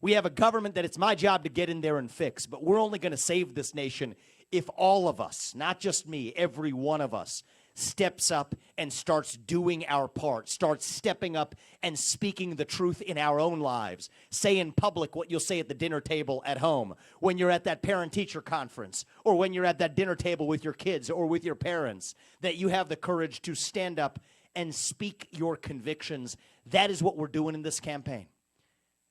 We have a government that it's my job to get in there and fix, but we're only going to save this nation if all of us, not just me, every one of us, steps up and starts doing our part, starts stepping up and speaking the truth in our own lives. Say in public what you'll say at the dinner table at home, when you're at that parent-teacher conference, or when you're at that dinner table with your kids or with your parents, that you have the courage to stand up and speak your convictions. That is what we're doing in this campaign.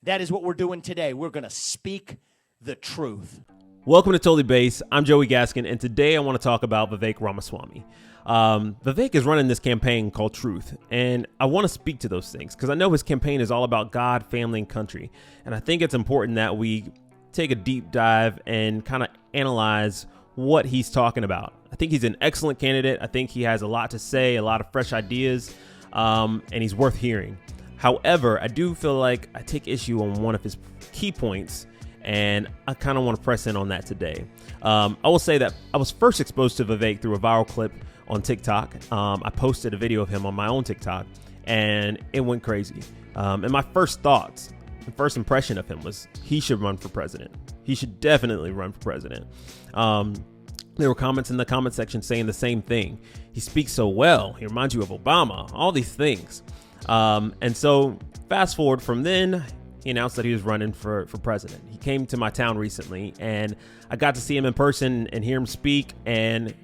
That is what we're doing today. We're going to speak the truth. Welcome to Totally Base. I'm Joey Gaskin, and today I want to talk about Vivek Ramaswamy. Vivek is running this campaign called Truth, and I want to speak to those things because I know his campaign is all about God, family, and country. And I think it's important that we take a deep dive and kind of analyze what he's talking about. I think he's an excellent candidate. I think he has a lot to say, a lot of fresh ideas, and he's worth hearing. However, I do feel like I take issue on one of his key points, and I kind of want to press in on that today. I will say that I was first exposed to Vivek through a viral clip on TikTok. I posted a video of him on my own TikTok, and it went crazy. And my first thoughts, the first impression of him was he should run for president. He should definitely run for president. There were comments in the comment section saying the same thing. He speaks so well. He reminds you of Obama, all these things. And so fast forward from then, he announced that he was running for president. He came to my town recently, and I got to see him in person and hear him speak, and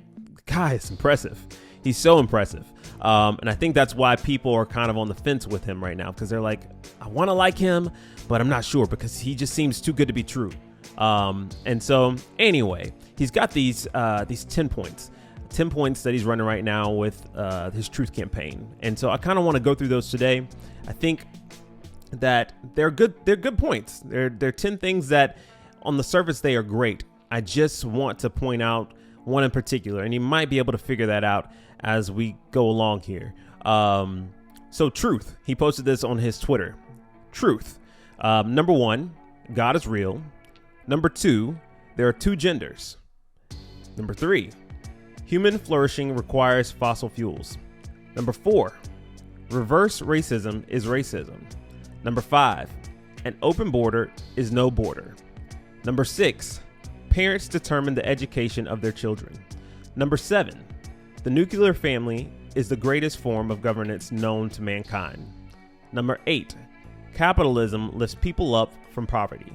God, it's impressive. He's so impressive. And I think that's why people are kind of on the fence with him right now, because they're like, I want to like him, but I'm not sure because he just seems too good to be true. And so anyway, he's got these 10 points that he's running right now with his Truth Campaign. And so I kind of want to go through those today. I think that they're good points. They're 10 things that on the surface, they are great. I just want to point out one in particular, and you might be able to figure that out as we go along here. So Truth, he posted this on his Twitter. Truth. Number 1, God is real. Number 2, there are 2 genders. Number 3, human flourishing requires fossil fuels. Number 4, reverse racism is racism. Number 5, an open border is no border. Number 6, parents determine the education of their children. Number 7, the nuclear family is the greatest form of governance known to mankind. Number 8, capitalism lifts people up from poverty.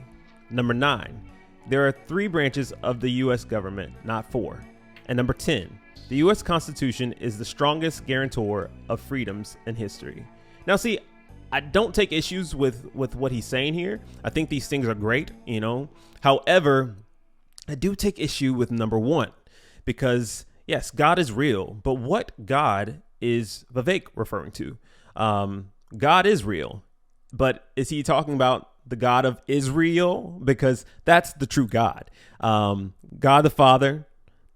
Number 9, there are 3 branches of the U.S. government, not 4. And number 10, the U.S. Constitution is the strongest guarantor of freedoms in history. Now, see, I don't take issues with what he's saying here. I think these things are great, However, I do take issue with number 1 because, yes, God is real. But what God is Vivek referring to? God is real. But is he talking about the God of Israel? Because that's the true God. God the Father,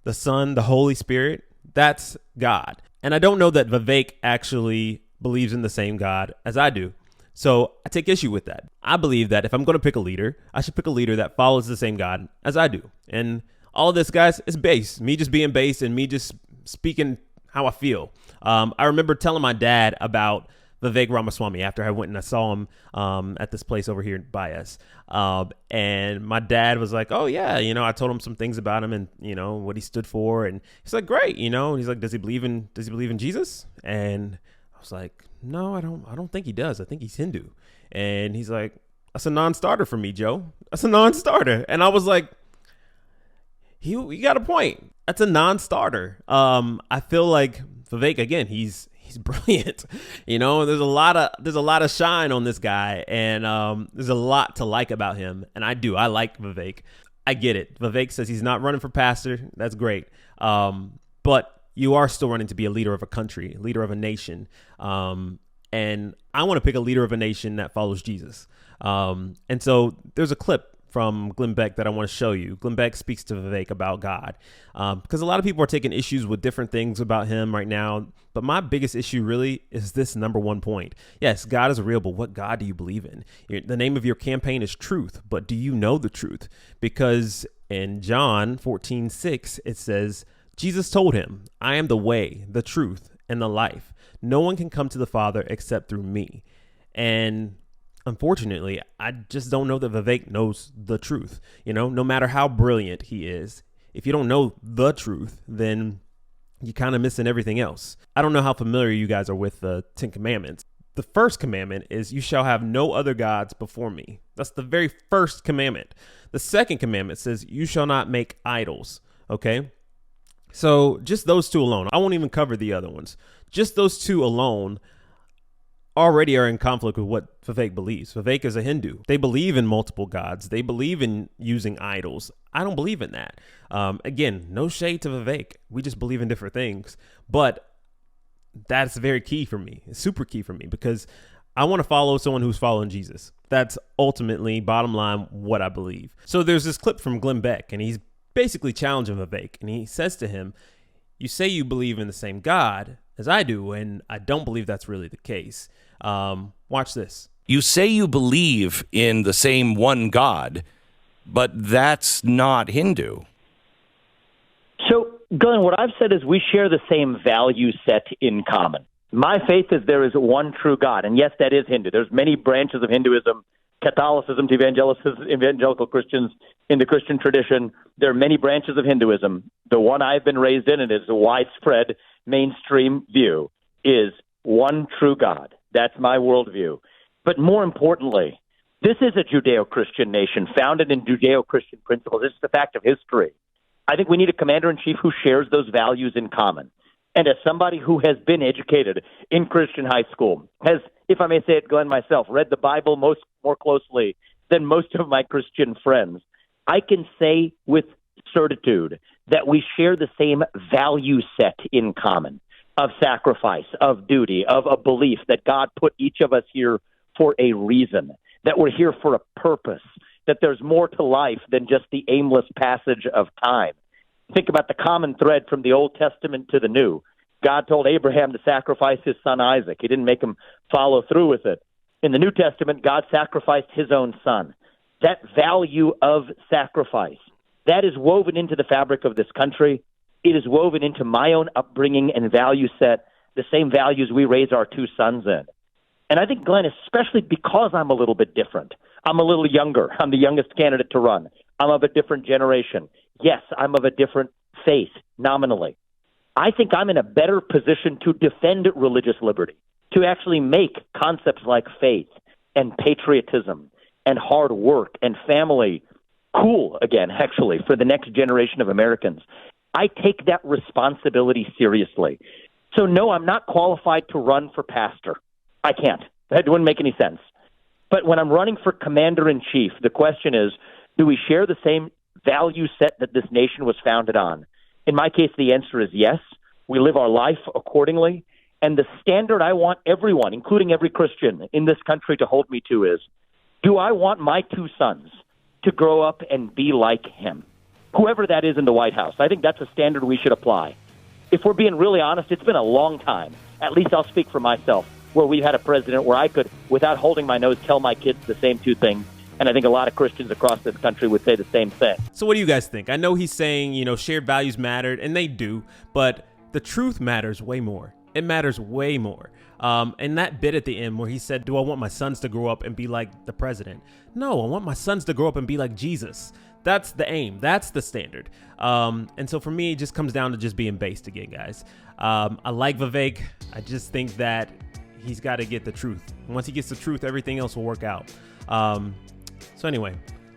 the Son, the Holy Spirit, that's God. And I don't know that Vivek actually believes in the same God as I do. So I take issue with that. I believe that if I'm going to pick a leader, I should pick a leader that follows the same God as I do. And all of this, guys, is base. Me just being base and me just speaking how I feel. I remember telling my dad about Vivek Ramaswamy after I went and I saw him at this place over here by us. And my dad was like, oh, yeah, I told him some things about him and, what he stood for. And he's like, great, and he's like, does he believe in Jesus? And I was like, no, I don't think he does. I think he's Hindu. And he's like, that's a non-starter for me, Joe. That's a non-starter. And I was like, you got a point. That's a non-starter. I feel like Vivek, again, he's brilliant. There's a lot of shine on this guy, and there's a lot to like about him. And I like Vivek. I get it. Vivek says he's not running for pastor. That's great. But you are still running to be a leader of a country, leader of a nation. And I want to pick a leader of a nation that follows Jesus. And so there's a clip from Glenn Beck that I want to show you. Glenn Beck speaks to Vivek about God because a lot of people are taking issues with different things about him right now. But my biggest issue really is this number 1 point. Yes, God is real, but what God do you believe in? The name of your campaign is Truth, but do you know the truth? Because in John 14:6, it says, Jesus told him, I am the way, the truth, and the life. No one can come to the Father except through me. And unfortunately, I just don't know that Vivek knows the truth. You know, no matter how brilliant he is, if you don't know the truth, then you're kind of missing everything else. I don't know how familiar you guys are with the 10 Commandments. The first commandment is you shall have no other gods before me. That's the very first commandment. The second commandment says you shall not make idols. Okay. So just those two alone, I won't even cover the other ones. Just those two alone already are in conflict with what Vivek believes. Vivek is a Hindu. They believe in multiple gods. They believe in using idols. I don't believe in that. Again, no shade to Vivek. We just believe in different things. But that's very key for me. It's super key for me because I want to follow someone who's following Jesus. That's ultimately, bottom line, what I believe. So there's this clip from Glenn Beck, and he's basically challenging Vivek. And he says to him, you say you believe in the same God as I do, and I don't believe that's really the case. Watch this. You say you believe in the same one God, but that's not Hindu. So, Glenn, what I've said is we share the same value set in common. My faith is there is one true God, and yes, that is Hindu. There's many branches of Hinduism, Catholicism to evangelical Christians in the Christian tradition. There are many branches of Hinduism. The one I've been raised in, and is a widespread mainstream view, is one true God. That's my worldview. But more importantly, this is a Judeo-Christian nation founded in Judeo-Christian principles. It's the fact of history. I think we need a commander-in-chief who shares those values in common. And as somebody who has been educated in Christian high school, has, if I may say it, Glenn, myself, read the Bible more closely than most of my Christian friends, I can say with certitude that we share the same value set in common of sacrifice, of duty, of a belief that God put each of us here for a reason, that we're here for a purpose, that there's more to life than just the aimless passage of time. Think about the common thread from the Old Testament to the New. God told Abraham to sacrifice his son Isaac. He didn't make him follow through with it. In the New Testament, God sacrificed his own son. That value of sacrifice, that is woven into the fabric of this country. It is woven into my own upbringing and value set, the same values we raise our two sons in. And I think, Glenn, especially because I'm a little bit different, I'm a little younger. I'm the youngest candidate to run. I'm of a different generation. Yes, I'm of a different faith, nominally. I think I'm in a better position to defend religious liberty, to actually make concepts like faith and patriotism and hard work and family cool again, actually, for the next generation of Americans. I take that responsibility seriously. So, no, I'm not qualified to run for pastor. I can't. That wouldn't make any sense. But when I'm running for commander-in-chief, the question is, do we share the same value set that this nation was founded on? In my case, the answer is yes. We live our life accordingly. And the standard I want everyone, including every Christian in this country, to hold me to is, do I want my two sons to grow up and be like him? Whoever that is in the White House. I think that's a standard we should apply. If we're being really honest, it's been a long time, at least I'll speak for myself, where we've had a president where I could, without holding my nose, tell my kids the same two things. And I think a lot of Christians across this country would say the same thing. So what do you guys think? I know he's saying, shared values mattered, and they do, but the truth matters way more. It matters way more. And that bit at the end where he said, do I want my sons to grow up and be like the president? No, I want my sons to grow up and be like Jesus. That's the aim. That's the standard. And so for me, it just comes down to just being based again, guys. I like Vivek. I just think that he's got to get the truth. Once he gets the truth, everything else will work out. So anyway,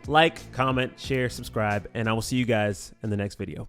like, comment, share, subscribe, and I will see you guys in the next video.